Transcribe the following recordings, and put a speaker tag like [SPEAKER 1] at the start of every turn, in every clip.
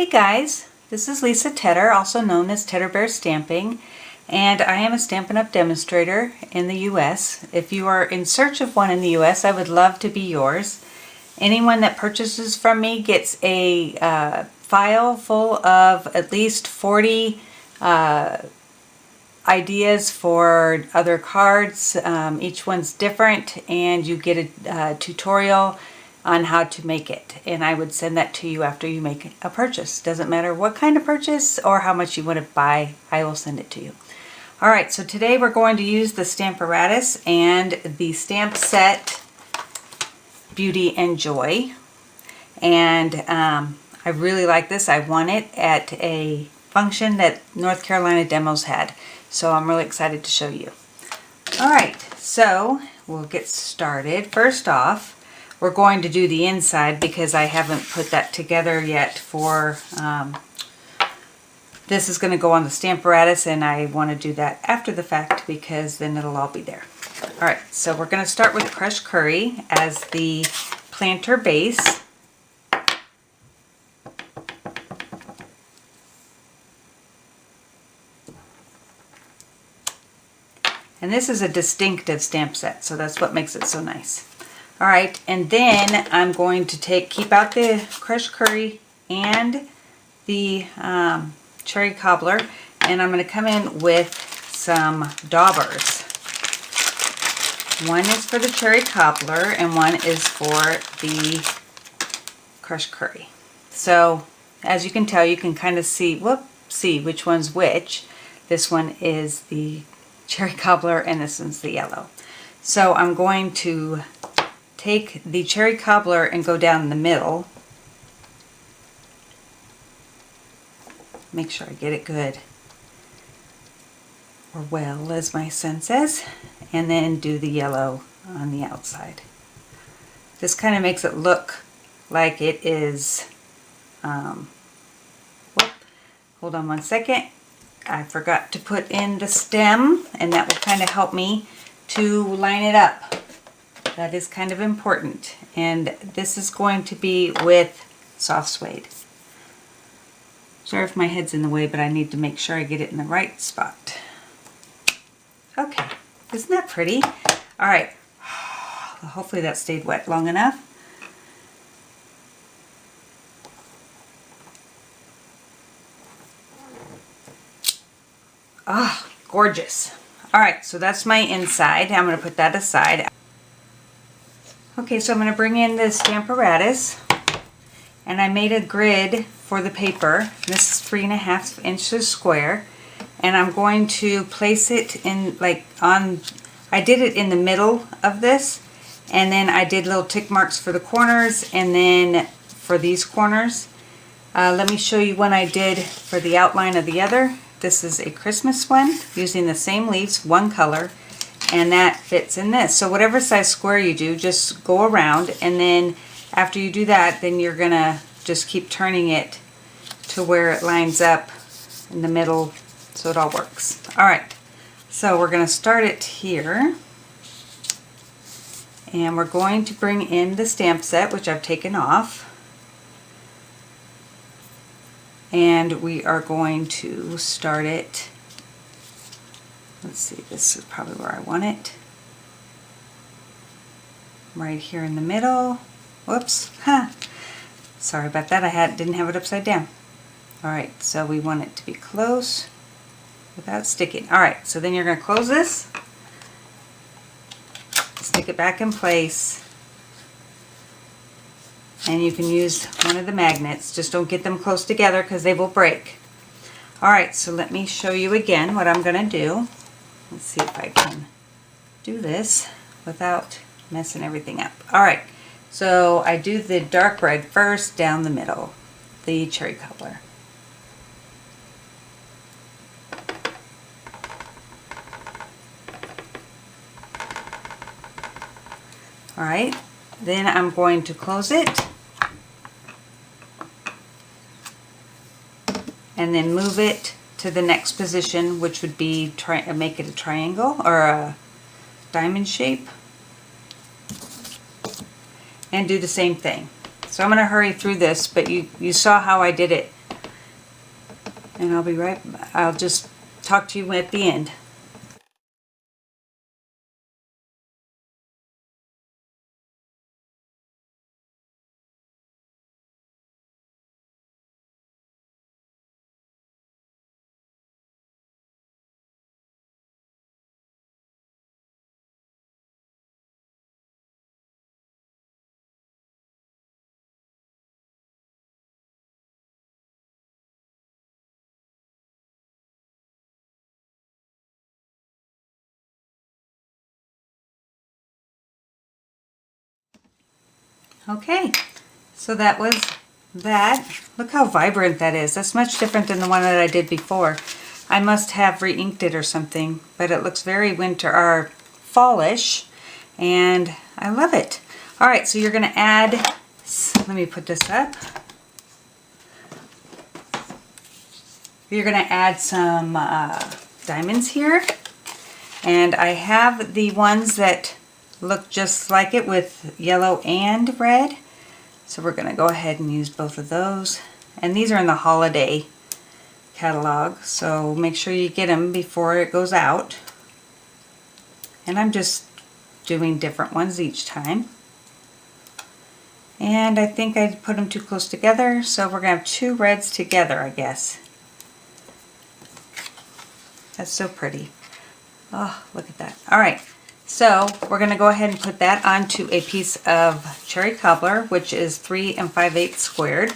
[SPEAKER 1] Hey guys, this is Lisa Tedder, also known as Tedder Bear Stamping, and I am a Stampin' Up! Demonstrator in the US. If you are in search of one in the US, I would love to be yours. Anyone that purchases from me gets a file full of at least 40 ideas for other cards. Each one's different, and you get a tutorial on how to make it, and I would send that to you after you make a purchase. Doesn't matter what kind of purchase or how much you want to buy, I will send it to you. Alright, so today we're going to use the Stamparatus and the stamp set Beauty and Joy, and I really like this. I won it at a function that North Carolina Demos had, so I'm really excited to show you. Alright, so we'll get started. First off, we're going to do the inside because I haven't put that together yet for, this is going to go on the Stamparatus, and I want to do that after the fact because then it'll all be there. Alright, so we're going to start with crushed curry as the planter base. And this is a distinctive stamp set, so that's what makes it so nice. Alright, and then I'm going to keep out the crushed curry and the cherry cobbler, and I'm going to come in with some Daubers. One is for the cherry cobbler and one is for the crushed curry. So as you can tell, you can kind of see which one's which. This one is the cherry cobbler and this one's the yellow. So I'm going to take the cherry cobbler and go down the middle. Make sure I get it good, or well, as my son says, and then do the yellow on the outside. This kind of makes it look like it is, hold on one second. I forgot to put in the stem, and that will kind of help me to line it up. That is kind of important, and this is going to be with soft suede. Sorry if my head's in the way, but I need to make sure I get it in the right spot. Okay, isn't that pretty? Alright, hopefully that stayed wet long enough. Ah, gorgeous. Alright, so that's my inside. I'm going to put that aside. Okay, so I'm going to bring in the Stamparatus, and I made a grid for the paper. This is 3.5 inches square, and I'm going to place it in I did it in the middle of this, and then I did little tick marks for the corners, and then for these corners. Let me show you one I did for the outline of the other. This is a Christmas one using the same leaves, one color, and that fits in this. So whatever size square you do, just go around, and then after you do that, then you're gonna just keep turning it to where it lines up in the middle so it all works. Alright, so we're gonna start it here, and we're going to bring in the stamp set, which I've taken off, and we are going to start it. Let's see, this is probably where I want it. Right here in the middle. Whoops. Sorry about that. I didn't have it upside down. Alright, so we want it to be close without sticking. Alright, so then you're going to close this, stick it back in place, and you can use one of the magnets. Just don't get them close together because they will break. Alright, so let me show you again what I'm going to do. Let's see if I can do this without messing everything up. Alright, so I do the dark red first down the middle, the cherry cobbler. Alright, then I'm going to close it and then move it to the next position, which would be make it a triangle or a diamond shape, and do the same thing. So I'm going to hurry through this, but you saw how I did it and I'll just talk to you at the end. Okay, so that was that. Look how vibrant that is. That's much different than the one that I did before. I must have re-inked it or something, but it looks very winter or fallish, and I love it. All right, so you're going to add, let me put this up. You're going to add some diamonds here, and I have the ones that look just like it with yellow and red. So we're going to go ahead and use both of those. And these are in the holiday catalog, so make sure you get them before it goes out. And I'm just doing different ones each time. And I think I put them too close together, so we're going to have two reds together, I guess. That's so pretty. Oh, look at that. All right. So we're going to go ahead and put that onto a piece of cherry cobbler, which is 3 5/8 squared.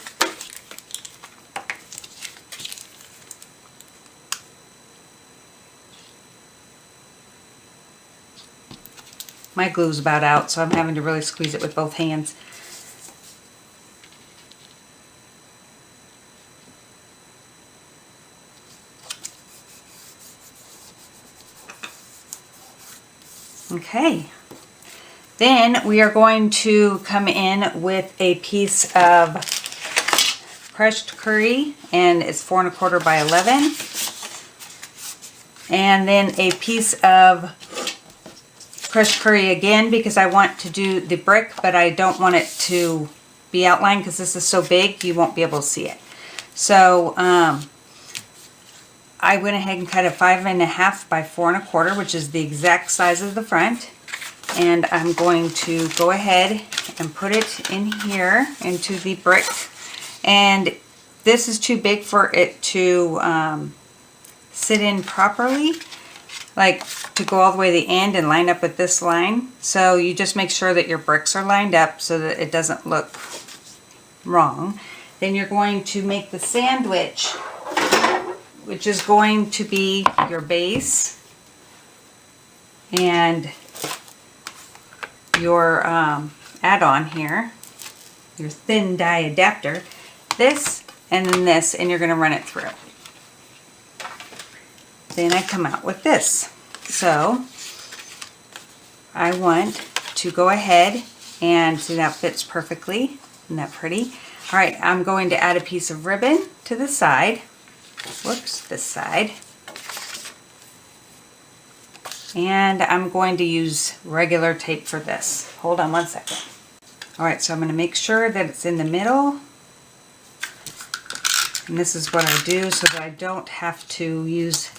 [SPEAKER 1] My glue's about out, so I'm having to really squeeze it with both hands. Okay, then we are going to come in with a piece of crushed curry, and it's 4 1/4 by 11, and then a piece of crushed curry again, because I want to do the brick, but I don't want it to be outlined because this is so big you won't be able to see it. So I went ahead and cut a 5 1/2 by 4 1/4, which is the exact size of the front. And I'm going to go ahead and put it in here into the brick. And this is too big for it to sit in properly, like to go all the way to the end and line up with this line. So you just make sure that your bricks are lined up so that it doesn't look wrong. Then you're going to make the sandwich, which is going to be your base and your add-on here, your thin die adapter, this and then this, and you're going to run it through. Then I come out with this. So I want to go ahead and see, that fits perfectly. Isn't that pretty? All right, I'm going to add a piece of ribbon to the side. Whoops, this side. And I'm going to use regular tape for this. Hold on one second. All right, so I'm going to make sure that it's in the middle. And this is what I do so that I don't have to use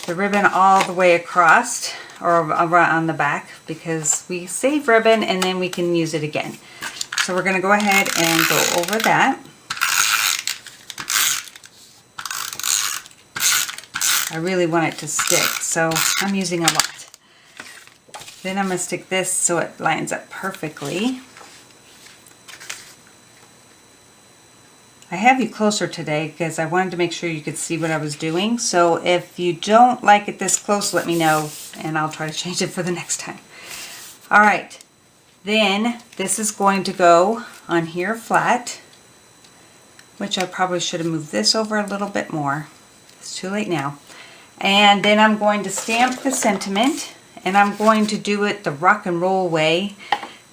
[SPEAKER 1] the ribbon all the way across or on the back, because we save ribbon and then we can use it again. So we're going to go ahead and go over that. I really want it to stick, so I'm using a lot. Then I'm going to stick this so it lines up perfectly. I have you closer today because I wanted to make sure you could see what I was doing. So if you don't like it this close, let me know and I'll try to change it for the next time. All right, then this is going to go on here flat, which I probably should have moved this over a little bit more. It's too late now. And then I'm going to stamp the sentiment, and I'm going to do it the rock and roll way,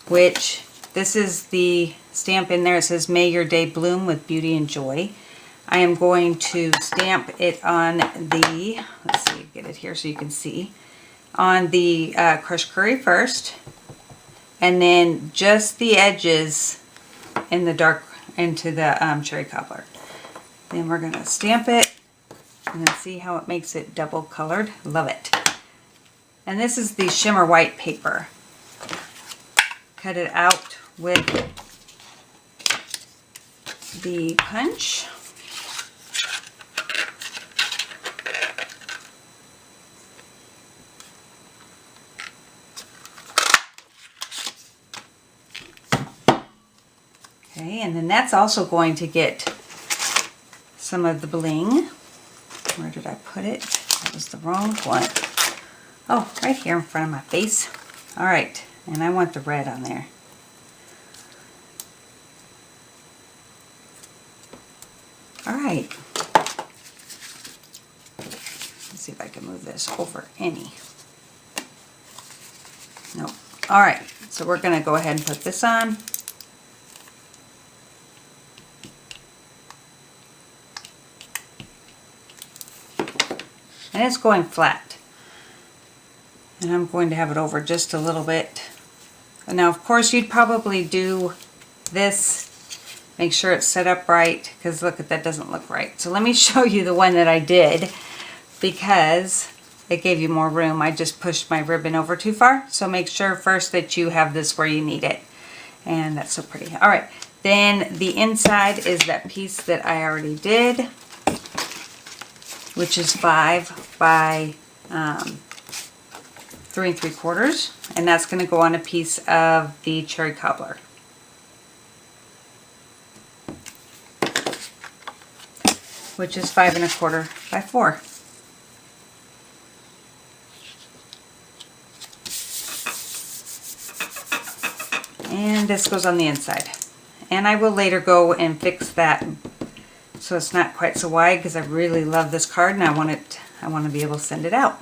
[SPEAKER 1] which this is the stamp in there. It says, "May your day bloom with beauty and joy." I am going to stamp it on the, let's see, get it here so you can see, on the crushed curry first, and then just the edges in the dark into the cherry cobbler. Then we're going to stamp it and then see how it makes it double colored. Love it. And this is the shimmer white paper. Cut it out with the punch. Okay, and then that's also going to get some of the bling. Where did I put it? That was the wrong one. Oh, right here in front of my face. All right, and I want the red on there. All right. Let's see if I can move this over any. No. All right, so we're going to go ahead and put this on. And it's going flat. And I'm going to have it over just a little bit. And now, of course, you'd probably do this. Make sure it's set up right, because look, that doesn't look right. So let me show you the one that I did, because it gave you more room. I just pushed my ribbon over too far. So make sure first that you have this where you need it. And that's so pretty. All right. Then the inside is that piece that I already did, which is 5 by 3 3/4, and that's going to go on a piece of the cherry cobbler. Which is 5 1/4 by 4. And this goes on the inside. And I will later go and fix that so it's not quite so wide, because I really love this card and I want to be able to send it out.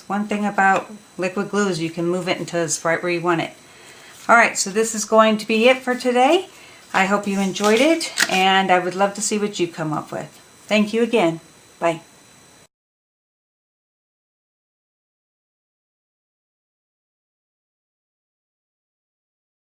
[SPEAKER 1] One thing about liquid glue is you can move it until it's right where you want it. Alright, so this is going to be it for today. I hope you enjoyed it, and I would love to see what you come up with. Thank you again. Bye.